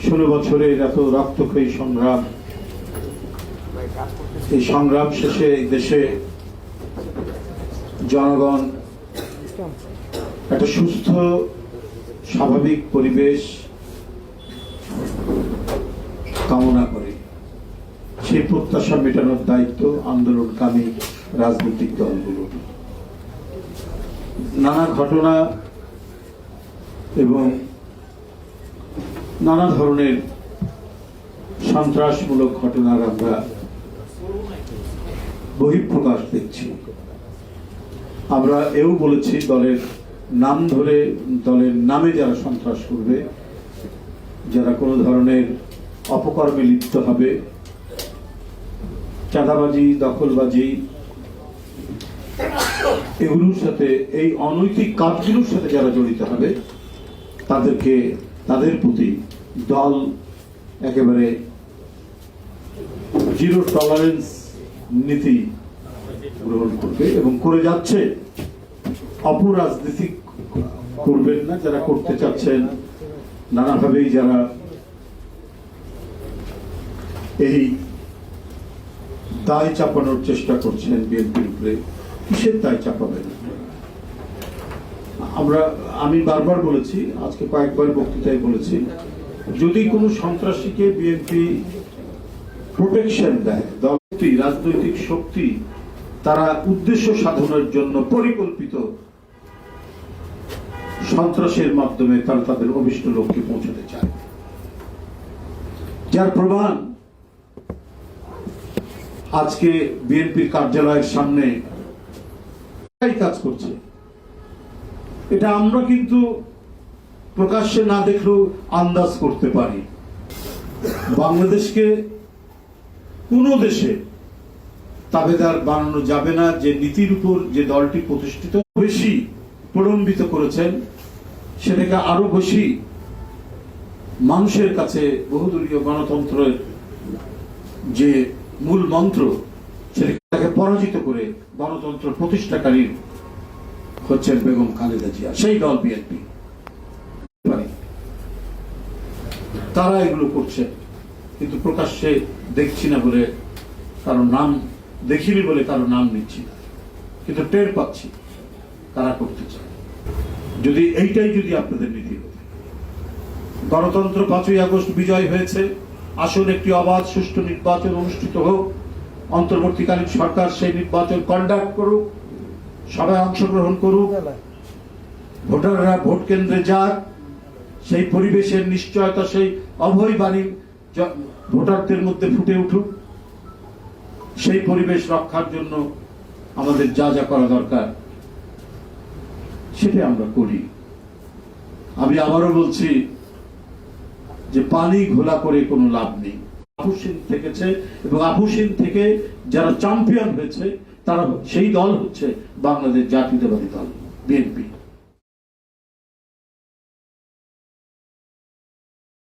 16 বছরের এত রক্তক্ষয়ী সংগ্রাম, এই সংগ্রাম শেষে দেশে জনগণ একটা সুস্থ স্বাভাবিক পরিবেশ কামনা করে। সেই প্রত্যাশা মেটানোর দায়িত্ব আন্দোলনকামী রাজনৈতিক দলগুলো। নানা ঘটনা এবং নানা ধরনের সন্ত্রাসমূলক ঘটনার আমরা বহিঃপ্রকাশ দেখছি। আমরা এও বলেছি, দলের নাম ধরে, দলের নামে যারা সন্ত্রাস করবে, যারা কোনো ধরনের অপকর্মে লিপ্ত হবে, চাঁদাবাজি, দখলবাজি, এগুলোর সাথে, এই অনৈতিক কাজগুলোর সাথে যারা জড়িত হবে, তাদের প্রতি দল একেবারে জিরো টলারেন্স নীতি গ্রহণ করবে এবং করে যাচ্ছে। অপরাজনীতি করবেন না যারা করতে চাচ্ছেন, নানাভাবেই যারা এই দায় চাপানোর চেষ্টা করছেন বিএনপির উপরে। কিসের দায় চাপাবেন? আমি বারবার বলেছি, আজকে কয়েকবার বক্তৃতায় বলেছি, যদি কোনো সন্ত্রাসীকে বিএনপি প্রোটেকশন দেয়, দলটি, রাজনৈতিক শক্তি, তারা উদ্দেশ্য সাধনের জন্য পরিকল্পিত সন্ত্রাসের মাধ্যমে তারা তাদের অভিষ্ট লক্ষ্যে পৌঁছতে চায়, যার প্রমাণ আজকে বিএনপির কার্যালয়ের সামনে কাজ করছে। এটা আমরা কিন্তু প্রকাশ্যে না দেখলেও আন্দাজ করতে পারি। বাংলাদেশকে কোন দেশে তাবেদার বানানো যাবে না যে নীতির উপর যে দলটি প্রতিষ্ঠিত, বেশি প্রলম্বিত করেছেন, সেটাকে আরো বেশি মানুষের কাছে বহুদলীয় গণতন্ত্রের যে মূল মন্ত্র, সেটাকে পরাজিত করে গণতন্ত্র প্রতিষ্ঠাকারী হচ্ছেন বেগম খালেদা জিয়া, সেই দল বিএনপি। তারা এগুলো করছে, কিন্তু প্রকাশ্যে দেখছি না বলে, কারো নাম দেখিনি বলে কারো নাম নিচ্ছি না, কিন্তু টের পাচ্ছি কারা করতে চায়। যদি আপনাদের নীতি হতো, গণতন্ত্র 5ই আগস্ট বিজয় হয়েছে, আসুন একটি অবাধ সুষ্ঠু নির্বাচন অনুষ্ঠিত হোক, অন্তর্বর্তীকালীন সরকার সেই নির্বাচন কন্ডাক্ট করুক, সবাই অংশগ্রহণ করুক, ভোটাররা ভোট কেন্দ্রে যাক, সেই পরিবেশের নিশ্চয়তা, সেই অভয় বাণী ভোটারদের মধ্যে ফুটে উঠুক। সেই পরিবেশ রক্ষার জন্য আমাদের যা যা করা দরকার সেটা আমরা করি। আমি আবারও বলছি যে পানি ঘোলা করে কোনো লাভ নেই। আপুসীন থেকেছে এবং আপুসীন থেকে যারা চ্যাম্পিয়ন হয়েছে, তারা সেই দল হচ্ছে বাংলাদেশ জাতীয়তাবাদী দল বিএনপি।